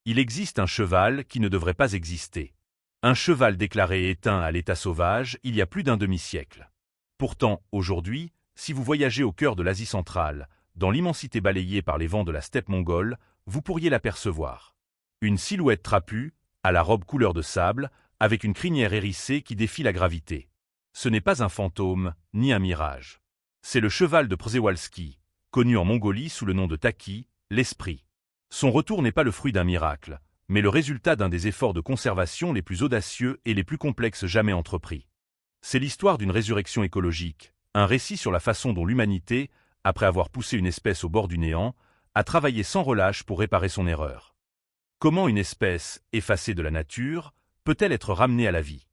Il existe un cheval qui ne devrait pas exister. Un cheval déclaré éteint à l'état sauvage il y a plus d'un demi-siècle. Pourtant, aujourd'hui, si vous voyagez au cœur de l'Asie centrale, dans l'immensité balayée par les vents de la steppe mongole, vous pourriez l'apercevoir. Une silhouette trapue, à la robe couleur de sable, avec une crinière hérissée qui défie la gravité. Ce n'est pas un fantôme, ni un mirage. C'est le cheval de Przewalski, connu en Mongolie sous le nom de Taki, l'esprit. Son retour n'est pas le fruit d'un miracle, mais le résultat d'un des efforts de conservation les plus audacieux et les plus complexes jamais entrepris. C'est l'histoire d'une résurrection écologique, un récit sur la façon dont l'humanité, après avoir poussé une espèce au bord du néant, a travaillé sans relâche pour réparer son erreur. Comment une espèce, effacée de la nature, peut-elle être ramenée à la vie?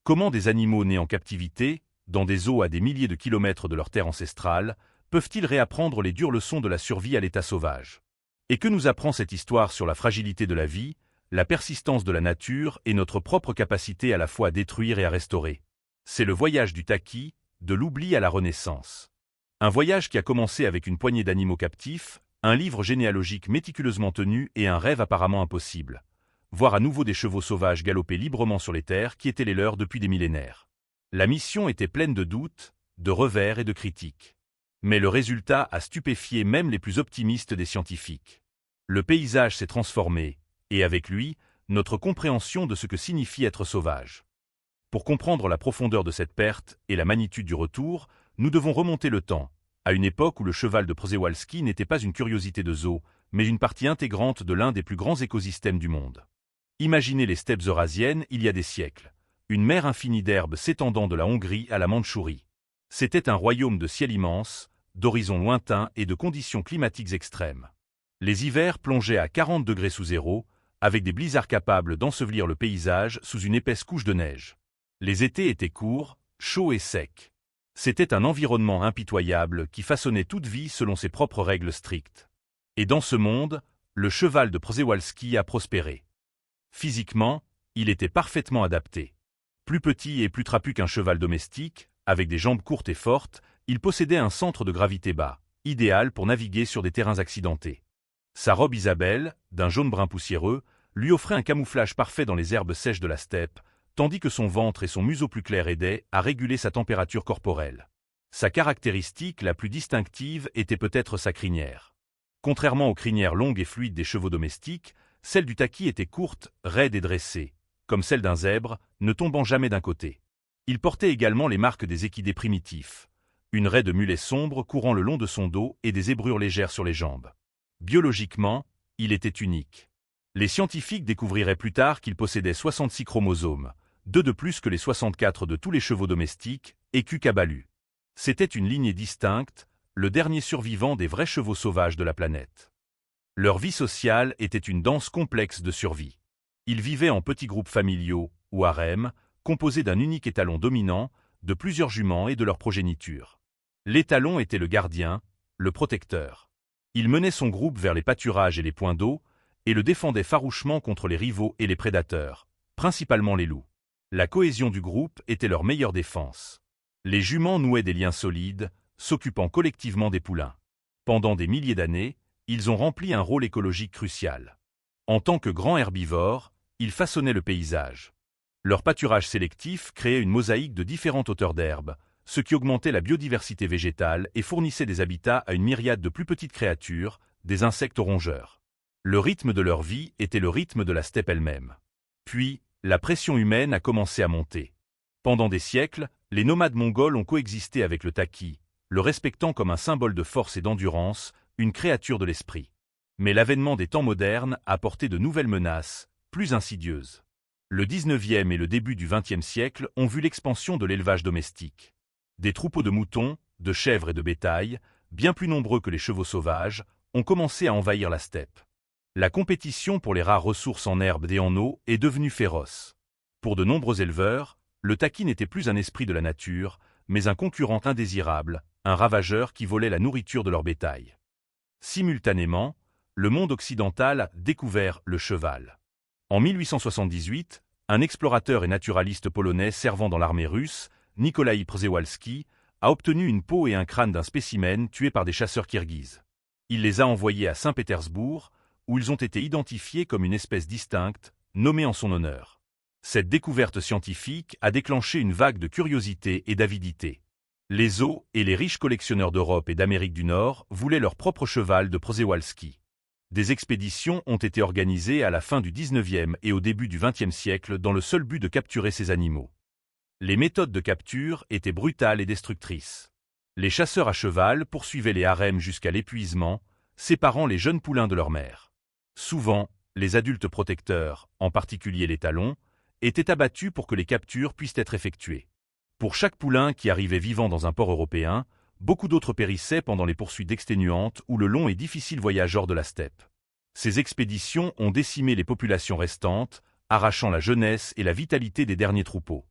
Comment des animaux nés en captivité, dans des eaux à des milliers de kilomètres de leur terre ancestrale, peuvent-ils réapprendre les dures leçons de la survie à l'état sauvage? Et que nous apprend cette histoire sur la fragilité de la vie, la persistance de la nature et notre propre capacité à la fois à détruire et à restaurer? C'est le voyage du Taki, de l'oubli à la renaissance. Un voyage qui a commencé avec une poignée d'animaux captifs, un livre généalogique méticuleusement tenu et un rêve apparemment impossible. Voir à nouveau des chevaux sauvages galoper librement sur les terres qui étaient les leurs depuis des millénaires. La mission était pleine de doutes, de revers et de critiques. Mais le résultat a stupéfié même les plus optimistes des scientifiques. Le paysage s'est transformé, et avec lui, notre compréhension de ce que signifie être sauvage. Pour comprendre la profondeur de cette perte et la magnitude du retour, nous devons remonter le temps, à une époque où le cheval de Przewalski n'était pas une curiosité de zoo, mais une partie intégrante de l'un des plus grands écosystèmes du monde. Imaginez les steppes eurasiennes il y a des siècles, une mer infinie d'herbes s'étendant de la Hongrie à la Mandchourie. C'était un royaume de ciel immense, d'horizons lointains et de conditions climatiques extrêmes. Les hivers plongeaient à 40 degrés sous zéro, avec des blizzards capables d'ensevelir le paysage sous une épaisse couche de neige. Les étés étaient courts, chauds et secs. C'était un environnement impitoyable qui façonnait toute vie selon ses propres règles strictes. Et dans ce monde, le cheval de Przewalski a prospéré. Physiquement, il était parfaitement adapté. Plus petit et plus trapu qu'un cheval domestique, avec des jambes courtes et fortes, il possédait un centre de gravité bas, idéal pour naviguer sur des terrains accidentés. Sa robe Isabelle, d'un jaune-brun poussiéreux, lui offrait un camouflage parfait dans les herbes sèches de la steppe, tandis que son ventre et son museau plus clair aidaient à réguler sa température corporelle. Sa caractéristique la plus distinctive était peut-être sa crinière. Contrairement aux crinières longues et fluides des chevaux domestiques, celle du Taki était courte, raide et dressée, comme celle d'un zèbre, ne tombant jamais d'un côté. Il portait également les marques des équidés primitifs, une raie de mulet sombre courant le long de son dos et des zébrures légères sur les jambes. Biologiquement, il était unique. Les scientifiques découvriraient plus tard qu'il possédait 66 chromosomes, 2 de plus que les 64 de tous les chevaux domestiques, et Kukabalu. C'était une lignée distincte, le dernier survivant des vrais chevaux sauvages de la planète. Leur vie sociale était une danse complexe de survie. Ils vivaient en petits groupes familiaux, ou harems, composés d'un unique étalon dominant, de plusieurs juments et de leur progéniture. L'étalon était le gardien, le protecteur. Il menait son groupe vers les pâturages et les points d'eau, et le défendait farouchement contre les rivaux et les prédateurs, principalement les loups. La cohésion du groupe était leur meilleure défense. Les juments nouaient des liens solides, s'occupant collectivement des poulains. Pendant des milliers d'années, ils ont rempli un rôle écologique crucial. En tant que grands herbivores, ils façonnaient le paysage. Leur pâturage sélectif créait une mosaïque de différentes hauteurs d'herbes, ce qui augmentait la biodiversité végétale et fournissait des habitats à une myriade de plus petites créatures, des insectes rongeurs. Le rythme de leur vie était le rythme de la steppe elle-même. Puis, la pression humaine a commencé à monter. Pendant des siècles, les nomades mongols ont coexisté avec le Taki, le respectant comme un symbole de force et d'endurance, une créature de l'esprit. Mais l'avènement des temps modernes a apporté de nouvelles menaces, plus insidieuses. Le 19e et le début du 20e siècle ont vu l'expansion de l'élevage domestique. Des troupeaux de moutons, de chèvres et de bétail, bien plus nombreux que les chevaux sauvages, ont commencé à envahir la steppe. La compétition pour les rares ressources en herbe et en eau est devenue féroce. Pour de nombreux éleveurs, le Taki n'était plus un esprit de la nature, mais un concurrent indésirable, un ravageur qui volait la nourriture de leur bétail. Simultanément, le monde occidental a découvert le cheval. En 1878, un explorateur et naturaliste polonais servant dans l'armée russe, Nikolaï Przewalski, a obtenu une peau et un crâne d'un spécimen tué par des chasseurs kirghizes. Il les a envoyés à Saint-Pétersbourg, où ils ont été identifiés comme une espèce distincte, nommée en son honneur. Cette découverte scientifique a déclenché une vague de curiosité et d'avidité. Les zoos et les riches collectionneurs d'Europe et d'Amérique du Nord voulaient leur propre cheval de Przewalski. Des expéditions ont été organisées à la fin du XIXe et au début du XXe siècle dans le seul but de capturer ces animaux. Les méthodes de capture étaient brutales et destructrices. Les chasseurs à cheval poursuivaient les harems jusqu'à l'épuisement, séparant les jeunes poulains de leur mère. Souvent, les adultes protecteurs, en particulier les talons, étaient abattus pour que les captures puissent être effectuées. Pour chaque poulain qui arrivait vivant dans un port européen, beaucoup d'autres périssaient pendant les poursuites exténuantes ou le long et difficile voyage hors de la steppe. Ces expéditions ont décimé les populations restantes, arrachant la jeunesse et la vitalité des derniers troupeaux.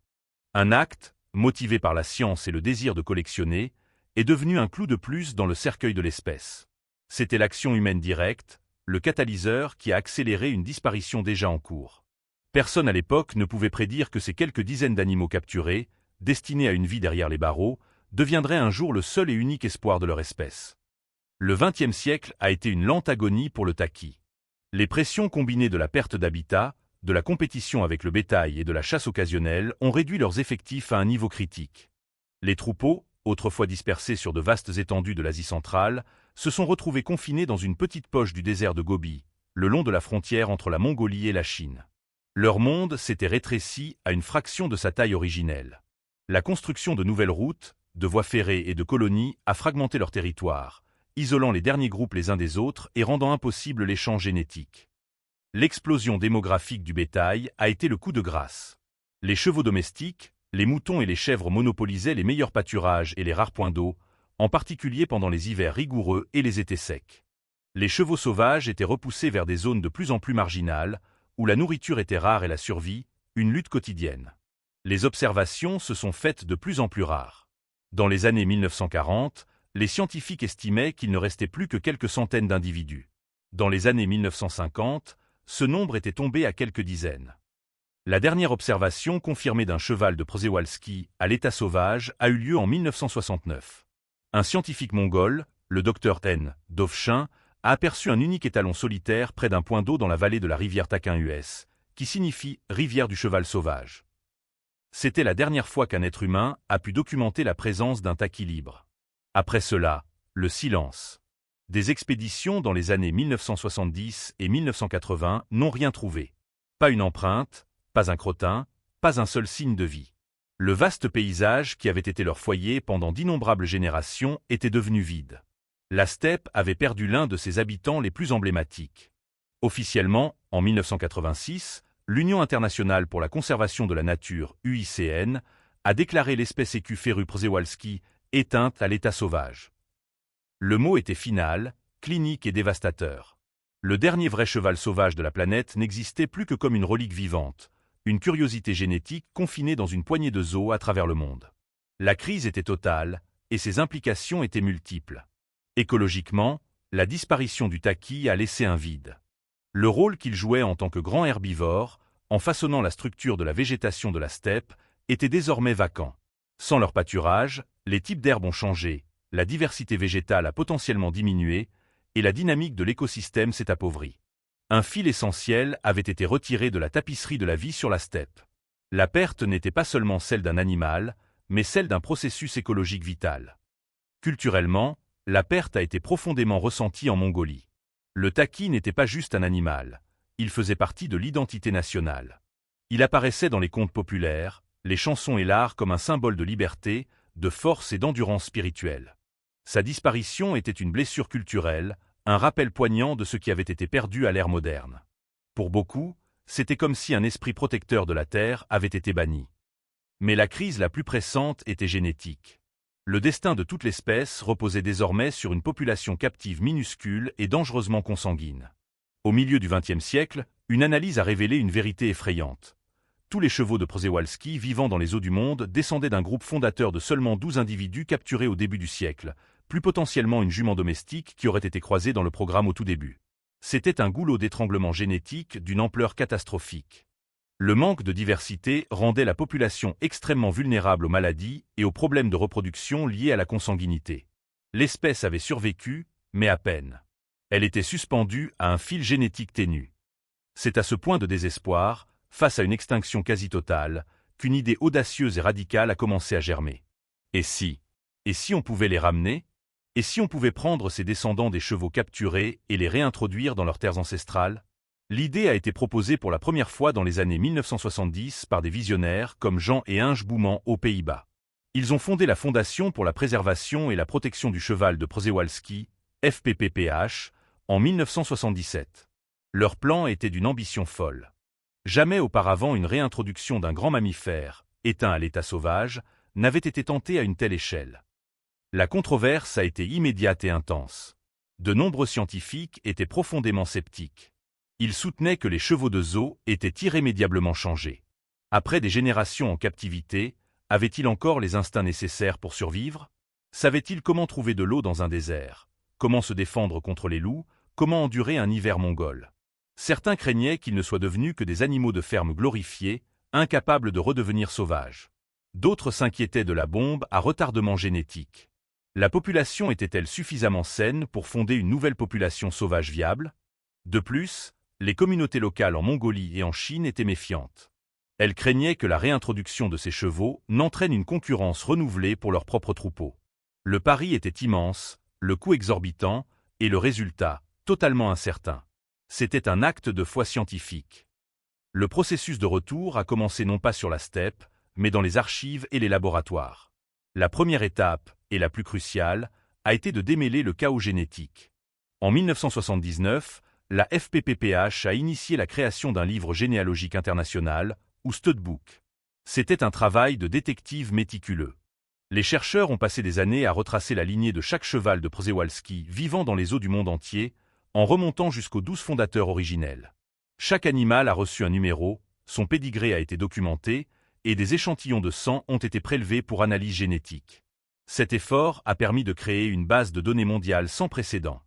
Un acte, motivé par la science et le désir de collectionner, est devenu un clou de plus dans le cercueil de l'espèce. C'était l'action humaine directe, le catalyseur qui a accéléré une disparition déjà en cours. Personne à l'époque ne pouvait prédire que ces quelques dizaines d'animaux capturés, destinés à une vie derrière les barreaux, deviendraient un jour le seul et unique espoir de leur espèce. Le XXe siècle a été une lente agonie pour le taqui. Les pressions combinées de la perte d'habitat, de la compétition avec le bétail et de la chasse occasionnelle ont réduit leurs effectifs à un niveau critique. Les troupeaux, autrefois dispersés sur de vastes étendues de l'Asie centrale, se sont retrouvés confinés dans une petite poche du désert de Gobi, le long de la frontière entre la Mongolie et la Chine. Leur monde s'était rétréci à une fraction de sa taille originelle. La construction de nouvelles routes, de voies ferrées et de colonies a fragmenté leur territoire, isolant les derniers groupes les uns des autres et rendant impossible l'échange génétique. L'explosion démographique du bétail a été le coup de grâce. Les chevaux domestiques, les moutons et les chèvres monopolisaient les meilleurs pâturages et les rares points d'eau, en particulier pendant les hivers rigoureux et les étés secs. Les chevaux sauvages étaient repoussés vers des zones de plus en plus marginales, où la nourriture était rare et la survie, une lutte quotidienne. Les observations se sont faites de plus en plus rares. Dans les années 1940, les scientifiques estimaient qu'il ne restait plus que quelques centaines d'individus. Dans les années 1950, ce nombre était tombé à quelques dizaines. La dernière observation confirmée d'un cheval de Przewalski à l'état sauvage a eu lieu en 1969. Un scientifique mongol, le docteur N. Dovchin, a aperçu un unique étalon solitaire près d'un point d'eau dans la vallée de la rivière Takin-US, qui signifie « rivière du cheval sauvage ». C'était la dernière fois qu'un être humain a pu documenter la présence d'un taqui libre. Après cela, le silence. Des expéditions dans les années 1970 et 1980 n'ont rien trouvé. Pas une empreinte, pas un crottin, pas un seul signe de vie. Le vaste paysage qui avait été leur foyer pendant d'innombrables générations était devenu vide. La steppe avait perdu l'un de ses habitants les plus emblématiques. Officiellement, en 1986, l'Union internationale pour la conservation de la nature, UICN, a déclaré l'espèce Écu-Ferru Przewalski éteinte à l'état sauvage. Le mot était final, clinique et dévastateur. Le dernier vrai cheval sauvage de la planète n'existait plus que comme une relique vivante, une curiosité génétique confinée dans une poignée de zoos à travers le monde. La crise était totale, et ses implications étaient multiples. Écologiquement, la disparition du taqui a laissé un vide. Le rôle qu'il jouait en tant que grand herbivore, en façonnant la structure de la végétation de la steppe, était désormais vacant. Sans leur pâturage, les types d'herbes ont changé, la diversité végétale a potentiellement diminué, et la dynamique de l'écosystème s'est appauvrie. Un fil essentiel avait été retiré de la tapisserie de la vie sur la steppe. La perte n'était pas seulement celle d'un animal, mais celle d'un processus écologique vital. Culturellement, la perte a été profondément ressentie en Mongolie. Le taqui n'était pas juste un animal, il faisait partie de l'identité nationale. Il apparaissait dans les contes populaires, les chansons et l'art comme un symbole de liberté, de force et d'endurance spirituelle. Sa disparition était une blessure culturelle, un rappel poignant de ce qui avait été perdu à l'ère moderne. Pour beaucoup, c'était comme si un esprit protecteur de la Terre avait été banni. Mais la crise la plus pressante était génétique. Le destin de toute l'espèce reposait désormais sur une population captive minuscule et dangereusement consanguine. Au milieu du XXe siècle, une analyse a révélé une vérité effrayante. Tous les chevaux de Przewalski vivant dans les eaux du monde descendaient d'un groupe fondateur de seulement 12 individus capturés au début du siècle, plus potentiellement une jument domestique qui aurait été croisée dans le programme au tout début. C'était un goulot d'étranglement génétique d'une ampleur catastrophique. Le manque de diversité rendait la population extrêmement vulnérable aux maladies et aux problèmes de reproduction liés à la consanguinité. L'espèce avait survécu, mais à peine. Elle était suspendue à un fil génétique ténu. C'est à ce point de désespoir, face à une extinction quasi totale, qu'une idée audacieuse et radicale a commencé à germer. Et si on pouvait les ramener? Et si on pouvait prendre ces descendants des chevaux capturés et les réintroduire dans leurs terres ancestrales? L'idée a été proposée pour la première fois dans les années 1970 par des visionnaires comme Jean et Inge Boeman aux Pays-Bas. Ils ont fondé la Fondation pour la préservation et la protection du cheval de Przewalski, FPPPH, en 1977. Leur plan était d'une ambition folle. Jamais auparavant une réintroduction d'un grand mammifère, éteint à l'état sauvage, n'avait été tentée à une telle échelle. La controverse a été immédiate et intense. De nombreux scientifiques étaient profondément sceptiques. Ils soutenaient que les chevaux de zoo étaient irrémédiablement changés. Après des générations en captivité, avaient-ils encore les instincts nécessaires pour survivre? Savaient-ils comment trouver de l'eau dans un désert? Comment se défendre contre les loups? Comment endurer un hiver mongol? Certains craignaient qu'ils ne soient devenus que des animaux de ferme glorifiés, incapables de redevenir sauvages. D'autres s'inquiétaient de la bombe à retardement génétique. La population était-elle suffisamment saine pour fonder une nouvelle population sauvage viable? De plus, les communautés locales en Mongolie et en Chine étaient méfiantes. Elles craignaient que la réintroduction de ces chevaux n'entraîne une concurrence renouvelée pour leurs propres troupeaux. Le pari était immense, le coût exorbitant, et le résultat, totalement incertain. C'était un acte de foi scientifique. Le processus de retour a commencé non pas sur la steppe, mais dans les archives et les laboratoires. La première étape, et la plus cruciale, a été de démêler le chaos génétique. En 1979, la FPPPH a initié la création d'un livre généalogique international, ou Studbook. C'était un travail de détective méticuleux. Les chercheurs ont passé des années à retracer la lignée de chaque cheval de Przewalski vivant dans les eaux du monde entier, en remontant jusqu'aux 12 fondateurs originels. Chaque animal a reçu un numéro, son pédigré a été documenté, et des échantillons de sang ont été prélevés pour analyse génétique. Cet effort a permis de créer une base de données mondiale sans précédent.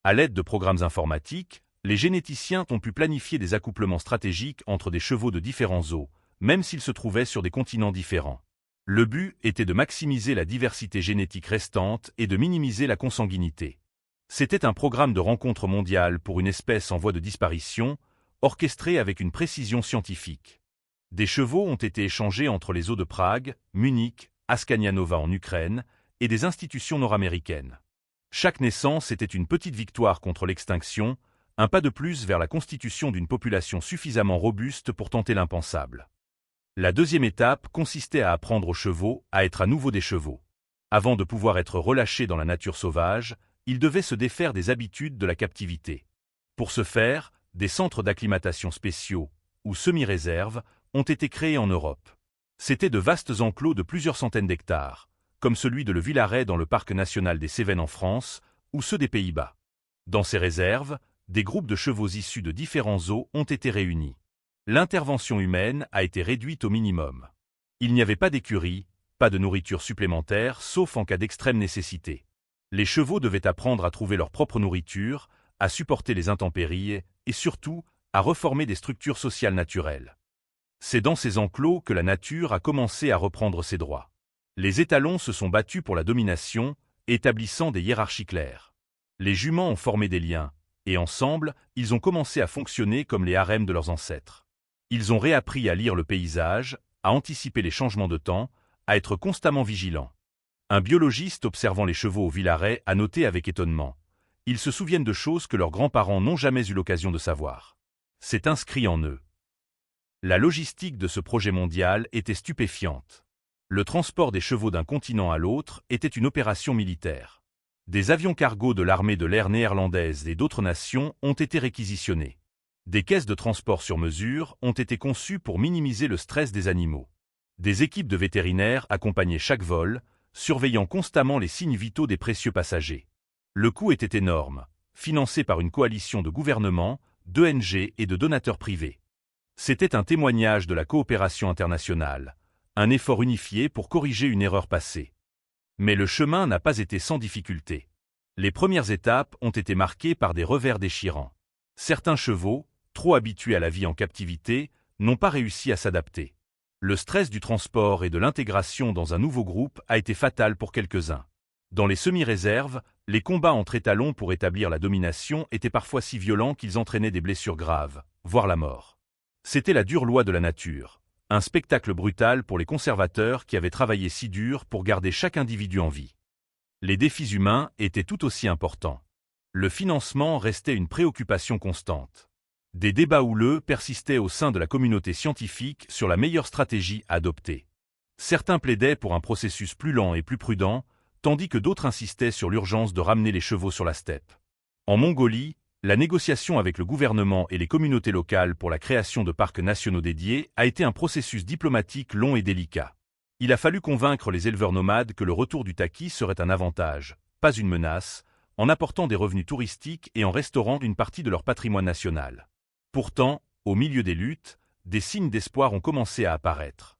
À l'aide de programmes informatiques, les généticiens ont pu planifier des accouplements stratégiques entre des chevaux de différents zoos, même s'ils se trouvaient sur des continents différents. Le but était de maximiser la diversité génétique restante et de minimiser la consanguinité. C'était un programme de rencontre mondiale pour une espèce en voie de disparition, orchestré avec une précision scientifique. Des chevaux ont été échangés entre les zoos de Prague, Munich, Askania Nova en Ukraine, et des institutions nord-américaines. Chaque naissance était une petite victoire contre l'extinction, un pas de plus vers la constitution d'une population suffisamment robuste pour tenter l'impensable. La deuxième étape consistait à apprendre aux chevaux à être à nouveau des chevaux. Avant de pouvoir être relâchés dans la nature sauvage, ils devaient se défaire des habitudes de la captivité. Pour ce faire, des centres d'acclimatation spéciaux, ou semi-réserves, ont été créés en Europe. C'étaient de vastes enclos de plusieurs centaines d'hectares, comme celui de Le Villaret dans le parc national des Cévennes en France, ou ceux des Pays-Bas. Dans ces réserves, des groupes de chevaux issus de différents zoos ont été réunis. L'intervention humaine a été réduite au minimum. Il n'y avait pas d'écurie, pas de nourriture supplémentaire, sauf en cas d'extrême nécessité. Les chevaux devaient apprendre à trouver leur propre nourriture, à supporter les intempéries et surtout, à reformer des structures sociales naturelles. C'est dans ces enclos que la nature a commencé à reprendre ses droits. Les étalons se sont battus pour la domination, établissant des hiérarchies claires. Les juments ont formé des liens, et ensemble, ils ont commencé à fonctionner comme les harems de leurs ancêtres. Ils ont réappris à lire le paysage, à anticiper les changements de temps, à être constamment vigilants. Un biologiste observant les chevaux au Villaret a noté avec étonnement. Ils se souviennent de choses que leurs grands-parents n'ont jamais eu l'occasion de savoir. C'est inscrit en eux. La logistique de ce projet mondial était stupéfiante. Le transport des chevaux d'un continent à l'autre était une opération militaire. Des avions cargo de l'armée de l'air néerlandaise et d'autres nations ont été réquisitionnés. Des caisses de transport sur mesure ont été conçues pour minimiser le stress des animaux. Des équipes de vétérinaires accompagnaient chaque vol, surveillant constamment les signes vitaux des précieux passagers. Le coût était énorme, financé par une coalition de gouvernements, d'ONG et de donateurs privés. C'était un témoignage de la coopération internationale, un effort unifié pour corriger une erreur passée. Mais le chemin n'a pas été sans difficulté. Les premières étapes ont été marquées par des revers déchirants. Certains chevaux, trop habitués à la vie en captivité, n'ont pas réussi à s'adapter. Le stress du transport et de l'intégration dans un nouveau groupe a été fatal pour quelques-uns. Dans les semi-réserves, Les combats entre étalons pour établir la domination étaient parfois si violents qu'ils entraînaient des blessures graves, voire la mort. C'était la dure loi de la nature, un spectacle brutal pour les conservateurs qui avaient travaillé si dur pour garder chaque individu en vie. Les défis humains étaient tout aussi importants. Le financement restait une préoccupation constante. Des débats houleux persistaient au sein de la communauté scientifique sur la meilleure stratégie à adopter. Certains plaidaient pour un processus plus lent et plus prudent, tandis que d'autres insistaient sur l'urgence de ramener les chevaux sur la steppe. En Mongolie, la négociation avec le gouvernement et les communautés locales pour la création de parcs nationaux dédiés a été un processus diplomatique long et délicat. Il a fallu convaincre les éleveurs nomades que le retour du taqui serait un avantage, pas une menace, en apportant des revenus touristiques et en restaurant une partie de leur patrimoine national. Pourtant, au milieu des luttes, des signes d'espoir ont commencé à apparaître.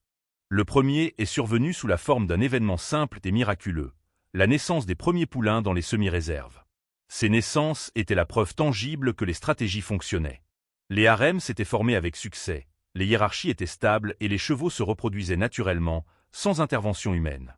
Le premier est survenu sous la forme d'un événement simple et miraculeux, la naissance des premiers poulains dans les semi-réserves. Ces naissances étaient la preuve tangible que les stratégies fonctionnaient. Les harems s'étaient formés avec succès, les hiérarchies étaient stables et les chevaux se reproduisaient naturellement, sans intervention humaine.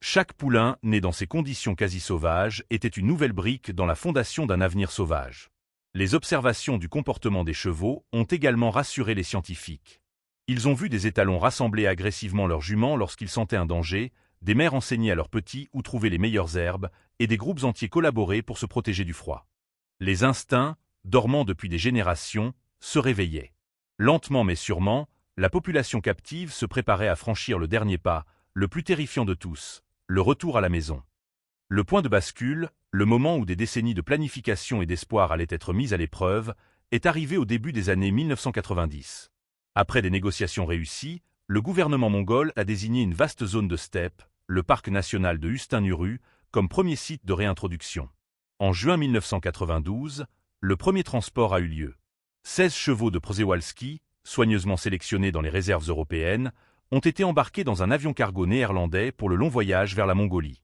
Chaque poulain, né dans ces conditions quasi sauvages, était une nouvelle brique dans la fondation d'un avenir sauvage. Les observations du comportement des chevaux ont également rassuré les scientifiques. Ils ont vu des étalons rassembler agressivement leurs juments lorsqu'ils sentaient un danger, des mères enseigner à leurs petits où trouver les meilleures herbes, et des groupes entiers collaborer pour se protéger du froid. Les instincts, dormant depuis des générations, se réveillaient. Lentement mais sûrement, la population captive se préparait à franchir le dernier pas, le plus terrifiant de tous, le retour à la maison. Le point de bascule, le moment où des décennies de planification et d'espoir allaient être mises à l'épreuve, est arrivé au début des années 1990. Après des négociations réussies, le gouvernement mongol a désigné une vaste zone de steppe, le parc national de Ustin-Uru, comme premier site de réintroduction. En juin 1992, le premier transport a eu lieu. 16 chevaux de Przewalski, soigneusement sélectionnés dans les réserves européennes, ont été embarqués dans un avion cargo néerlandais pour le long voyage vers la Mongolie.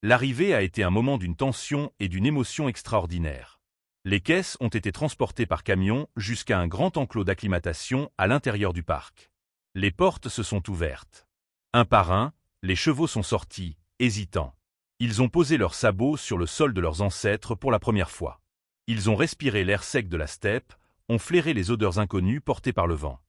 L'arrivée a été un moment d'une tension et d'une émotion extraordinaire. Les caisses ont été transportées par camion jusqu'à un grand enclos d'acclimatation à l'intérieur du parc. Les portes se sont ouvertes. Un par un, les chevaux sont sortis, hésitants. Ils ont posé leurs sabots sur le sol de leurs ancêtres pour la première fois. Ils ont respiré l'air sec de la steppe, ont flairé les odeurs inconnues portées par le vent.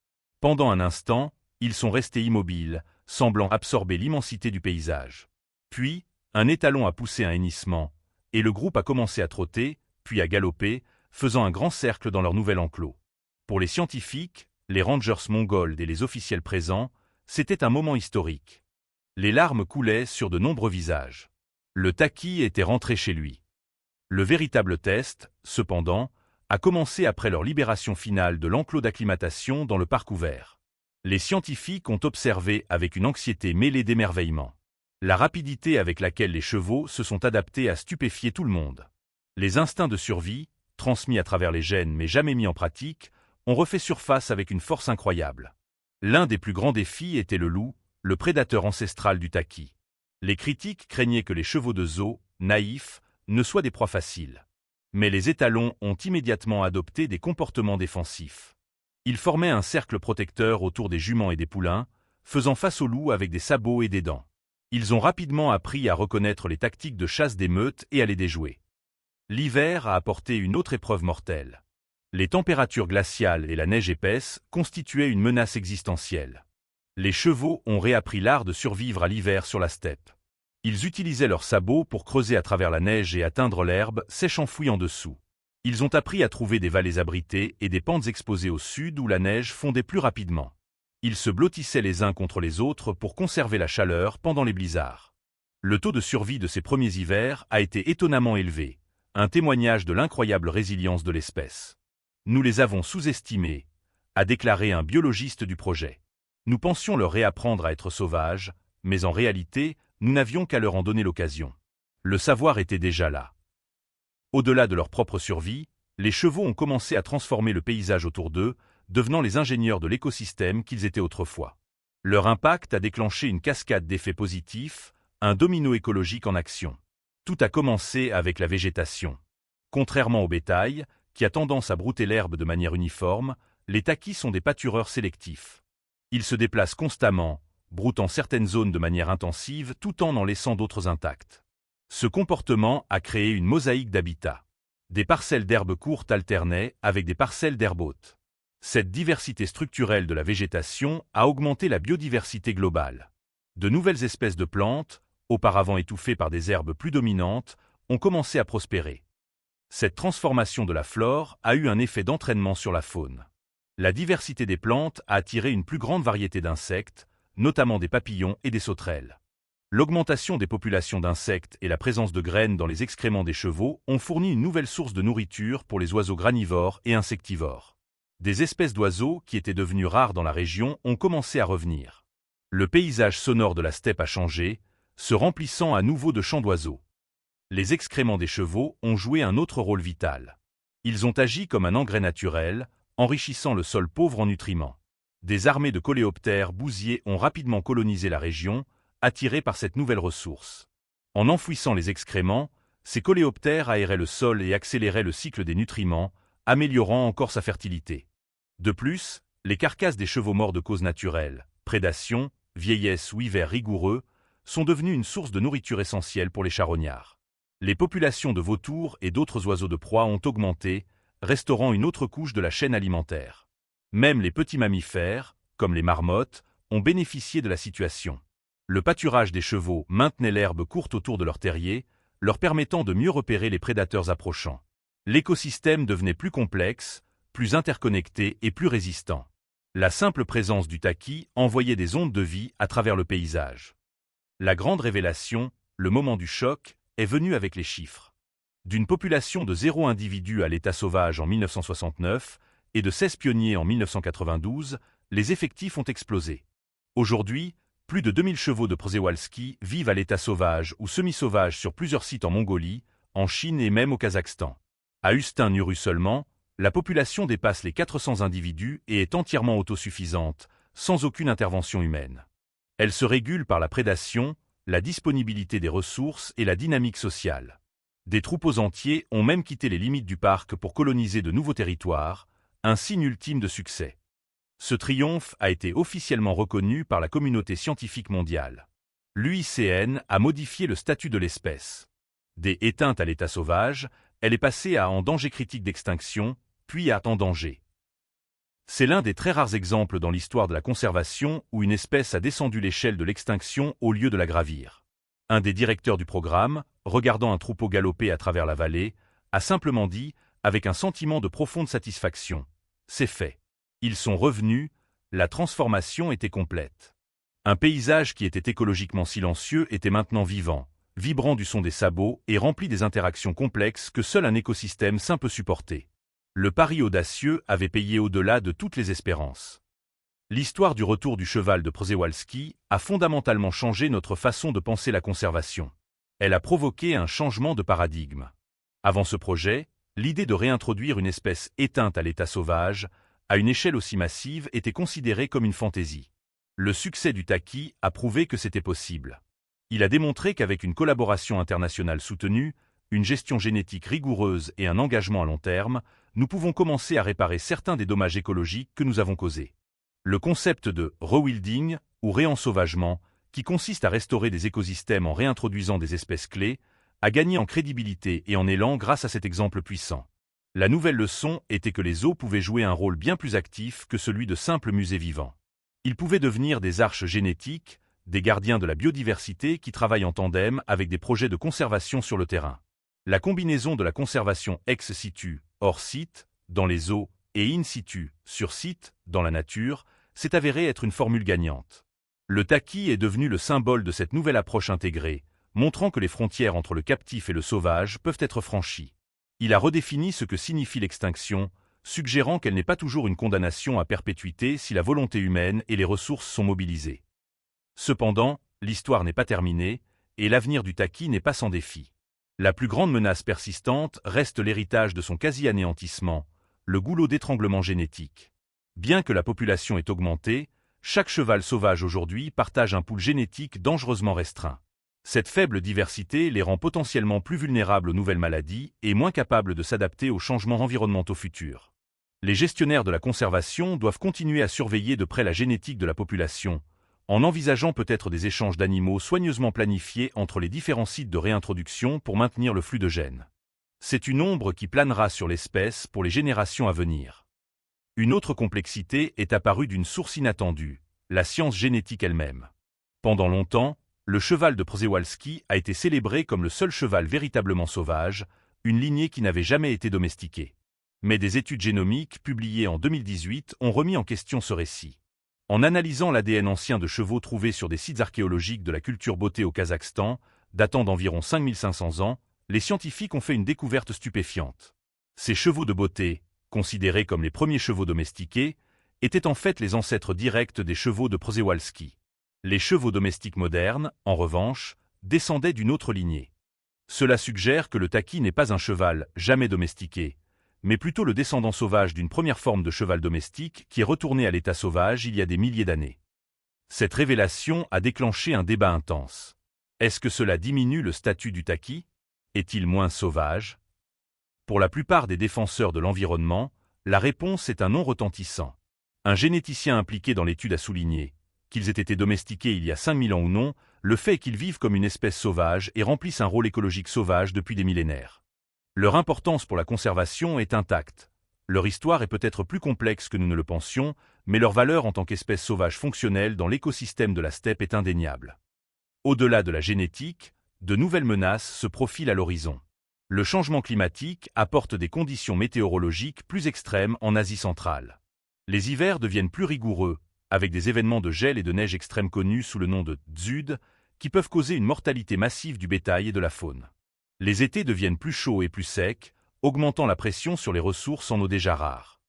Pendant un instant, ils sont restés immobiles, semblant absorber l'immensité du paysage. Puis, un étalon a poussé un hennissement, et le groupe a commencé à trotter, puis à galoper, faisant un grand cercle dans leur nouvel enclos. Pour les scientifiques, les rangers mongols et les officiels présents, c'était un moment historique. Les larmes coulaient sur de nombreux visages. Le taqui était rentré chez lui. Le véritable test, cependant, a commencé après leur libération finale de l'enclos d'acclimatation dans le parc ouvert. Les scientifiques ont observé avec une anxiété mêlée d'émerveillement. La rapidité avec laquelle les chevaux se sont adaptés a stupéfié tout le monde. Les instincts de survie, transmis à travers les gènes mais jamais mis en pratique, ont refait surface avec une force incroyable. L'un des plus grands défis était le loup, le prédateur ancestral du taqui. Les critiques craignaient que les chevaux de zoo, naïfs, ne soient des proies faciles. Mais les étalons ont immédiatement adopté des comportements défensifs. Ils formaient un cercle protecteur autour des juments et des poulains, faisant face au loup avec des sabots et des dents. Ils ont rapidement appris à reconnaître les tactiques de chasse des meutes et à les déjouer. L'hiver a apporté une autre épreuve mortelle. Les températures glaciales et la neige épaisse constituaient une menace existentielle. Les chevaux ont réappris l'art de survivre à l'hiver sur la steppe. Ils utilisaient leurs sabots pour creuser à travers la neige et atteindre l'herbe sèche enfouie en dessous. Ils ont appris à trouver des vallées abritées et des pentes exposées au sud où la neige fondait plus rapidement. Ils se blottissaient les uns contre les autres pour conserver la chaleur pendant les blizzards. Le taux de survie de ces premiers hivers a été étonnamment élevé, un témoignage de l'incroyable résilience de l'espèce. Nous les avons sous-estimés, a déclaré un biologiste du projet. Nous pensions leur réapprendre à être sauvages, mais en réalité, nous n'avions qu'à leur en donner l'occasion. Le savoir était déjà là. Au-delà de leur propre survie, les chevaux ont commencé à transformer le paysage autour d'eux, devenant les ingénieurs de l'écosystème qu'ils étaient autrefois. Leur impact a déclenché une cascade d'effets positifs, un domino écologique en action. Tout a commencé avec la végétation. Contrairement au bétail, qui a tendance à brouter l'herbe de manière uniforme, les taqis sont des pâtureurs sélectifs. Ils se déplacent constamment, broutant certaines zones de manière intensive tout en laissant d'autres intactes. Ce comportement a créé une mosaïque d'habitats. Des parcelles d'herbes courtes alternaient avec des parcelles d'herbes hautes. Cette diversité structurelle de la végétation a augmenté la biodiversité globale. De nouvelles espèces de plantes, auparavant étouffées par des herbes plus dominantes, ont commencé à prospérer. Cette transformation de la flore a eu un effet d'entraînement sur la faune. La diversité des plantes a attiré une plus grande variété d'insectes, notamment des papillons et des sauterelles. L'augmentation des populations d'insectes et la présence de graines dans les excréments des chevaux ont fourni une nouvelle source de nourriture pour les oiseaux granivores et insectivores. Des espèces d'oiseaux qui étaient devenues rares dans la région ont commencé à revenir. Le paysage sonore de la steppe a changé, se remplissant à nouveau de chants d'oiseaux. Les excréments des chevaux ont joué un autre rôle vital. Ils ont agi comme un engrais naturel, enrichissant le sol pauvre en nutriments. Des armées de coléoptères bousiers ont rapidement colonisé la région, attirés par cette nouvelle ressource. En enfouissant les excréments, ces coléoptères aéraient le sol et accéléraient le cycle des nutriments, améliorant encore sa fertilité. De plus, les carcasses des chevaux morts de cause naturelle, prédation, vieillesse ou hiver rigoureux, sont devenues une source de nourriture essentielle pour les charognards. Les populations de vautours et d'autres oiseaux de proie ont augmenté, restaurant une autre couche de la chaîne alimentaire. Même les petits mammifères, comme les marmottes, ont bénéficié de la situation. Le pâturage des chevaux maintenait l'herbe courte autour de leur terrier, leur permettant de mieux repérer les prédateurs approchant. L'écosystème devenait plus complexe, plus interconnecté et plus résistant. La simple présence du taqui envoyait des ondes de vie à travers le paysage. La grande révélation, le moment du choc, est venu avec les chiffres. D'une population de 0 individus à l'état sauvage en 1969 et de 16 pionniers en 1992, les effectifs ont explosé. Aujourd'hui, plus de 2000 chevaux de Przewalski vivent à l'état sauvage ou semi-sauvage sur plusieurs sites en Mongolie, en Chine et même au Kazakhstan. À Ustin-Nuru seulement, la population dépasse les 400 individus et est entièrement autosuffisante, sans aucune intervention humaine. Elle se régule par la prédation, la disponibilité des ressources et la dynamique sociale. Des troupeaux entiers ont même quitté les limites du parc pour coloniser de nouveaux territoires, un signe ultime de succès. Ce triomphe a été officiellement reconnu par la communauté scientifique mondiale. L'UICN a modifié le statut de l'espèce. Dès éteinte à l'état sauvage, elle est passée à en danger critique d'extinction, puis à en danger. C'est l'un des très rares exemples dans l'histoire de la conservation où une espèce a descendu l'échelle de l'extinction au lieu de la gravir. Un des directeurs du programme, regardant un troupeau galoper à travers la vallée, a simplement dit, avec un sentiment de profonde satisfaction, « C'est fait. Ils sont revenus, la transformation était complète. » Un paysage qui était écologiquement silencieux était maintenant vivant, vibrant du son des sabots et rempli des interactions complexes que seul un écosystème sain peut supporter. Le pari audacieux avait payé au-delà de toutes les espérances. L'histoire du retour du cheval de Przewalski a fondamentalement changé notre façon de penser la conservation. Elle a provoqué un changement de paradigme. Avant ce projet, l'idée de réintroduire une espèce éteinte à l'état sauvage, à une échelle aussi massive, était considérée comme une fantaisie. Le succès du taqui a prouvé que c'était possible. Il a démontré qu'avec une collaboration internationale soutenue, une gestion génétique rigoureuse et un engagement à long terme, nous pouvons commencer à réparer certains des dommages écologiques que nous avons causés. Le concept de rewilding ou réensauvagement, qui consiste à restaurer des écosystèmes en réintroduisant des espèces clés, a gagné en crédibilité et en élan grâce à cet exemple puissant. La nouvelle leçon était que les zoos pouvaient jouer un rôle bien plus actif que celui de simples musées vivants. Ils pouvaient devenir des arches génétiques, des gardiens de la biodiversité qui travaillent en tandem avec des projets de conservation sur le terrain. La combinaison de la conservation ex situ, hors site, dans les zoos, et in situ, sur site, dans la nature, s'est avérée être une formule gagnante. Le taqui est devenu le symbole de cette nouvelle approche intégrée, montrant que les frontières entre le captif et le sauvage peuvent être franchies. Il a redéfini ce que signifie l'extinction, suggérant qu'elle n'est pas toujours une condamnation à perpétuité si la volonté humaine et les ressources sont mobilisées. Cependant, l'histoire n'est pas terminée, et l'avenir du taqui n'est pas sans défi. La plus grande menace persistante reste l'héritage de son quasi-anéantissement, le goulot d'étranglement génétique. Bien que la population ait augmenté, chaque cheval sauvage aujourd'hui partage un pool génétique dangereusement restreint. Cette faible diversité les rend potentiellement plus vulnérables aux nouvelles maladies et moins capables de s'adapter aux changements environnementaux futurs. Les gestionnaires de la conservation doivent continuer à surveiller de près la génétique de la population, en envisageant peut-être des échanges d'animaux soigneusement planifiés entre les différents sites de réintroduction pour maintenir le flux de gènes. C'est une ombre qui planera sur l'espèce pour les générations à venir. Une autre complexité est apparue d'une source inattendue, la science génétique elle-même. Pendant longtemps, le cheval de Przewalski a été célébré comme le seul cheval véritablement sauvage, une lignée qui n'avait jamais été domestiquée. Mais des études génomiques publiées en 2018 ont remis en question ce récit. En analysant l'ADN ancien de chevaux trouvés sur des sites archéologiques de la culture bottée au Kazakhstan, datant d'environ 5500 ans, les scientifiques ont fait une découverte stupéfiante. Ces chevaux de beauté, considérés comme les premiers chevaux domestiqués, étaient en fait les ancêtres directs des chevaux de Przewalski. Les chevaux domestiques modernes, en revanche, descendaient d'une autre lignée. Cela suggère que le taki n'est pas un cheval jamais domestiqué, mais plutôt le descendant sauvage d'une première forme de cheval domestique qui est retourné à l'état sauvage il y a des milliers d'années. Cette révélation a déclenché un débat intense. Est-ce que cela diminue le statut du taki? Est-il moins sauvage? Pour la plupart des défenseurs de l'environnement, la réponse est un non retentissant. Un généticien impliqué dans l'étude a souligné, qu'ils aient été domestiqués il y a 5000 ans ou non, le fait est qu'ils vivent comme une espèce sauvage et remplissent un rôle écologique sauvage depuis des millénaires. Leur importance pour la conservation est intacte. Leur histoire est peut-être plus complexe que nous ne le pensions, mais leur valeur en tant qu'espèce sauvage fonctionnelle dans l'écosystème de la steppe est indéniable. Au-delà de la génétique, de nouvelles menaces se profilent à l'horizon. Le changement climatique apporte des conditions météorologiques plus extrêmes en Asie centrale. Les hivers deviennent plus rigoureux, avec des événements de gel et de neige extrêmes connus sous le nom de tsud, qui peuvent causer une mortalité massive du bétail et de la faune. Les étés deviennent plus chauds et plus secs, augmentant la pression sur les ressources en eau déjà rares.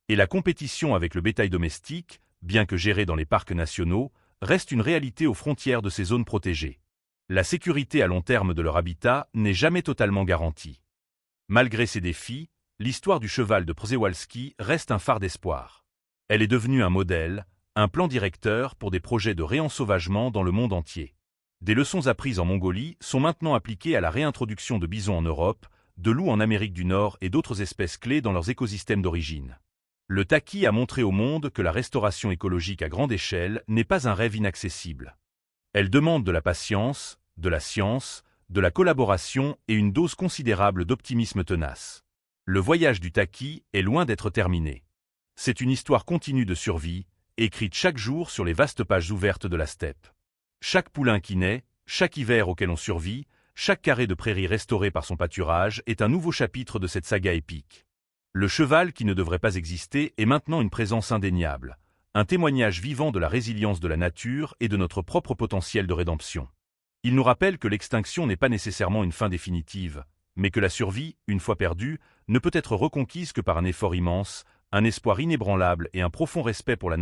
Et la compétition avec le bétail domestique, bien que gérée dans les parcs nationaux, reste une réalité aux frontières de ces zones protégées. La sécurité à long terme de leur habitat n'est jamais totalement garantie. Malgré ces défis, l'histoire du cheval de Przewalski reste un phare d'espoir. Elle est devenue un modèle, un plan directeur pour des projets de réensauvagement dans le monde entier. Des leçons apprises en Mongolie sont maintenant appliquées à la réintroduction de bisons en Europe, de loups en Amérique du Nord et d'autres espèces clés dans leurs écosystèmes d'origine. Le taki a montré au monde que la restauration écologique à grande échelle n'est pas un rêve inaccessible. Elle demande de la patience, de la science, de la collaboration et une dose considérable d'optimisme tenace. Le voyage du taki est loin d'être terminé. C'est une histoire continue de survie, écrite chaque jour sur les vastes pages ouvertes de la steppe. Chaque poulain qui naît, chaque hiver auquel on survit, chaque carré de prairie restauré par son pâturage est un nouveau chapitre de cette saga épique. Le cheval qui ne devrait pas exister est maintenant une présence indéniable, un témoignage vivant de la résilience de la nature et de notre propre potentiel de rédemption. Il nous rappelle que l'extinction n'est pas nécessairement une fin définitive, mais que la survie, une fois perdue, ne peut être reconquise que par un effort immense, un espoir inébranlable et un profond respect pour la nature.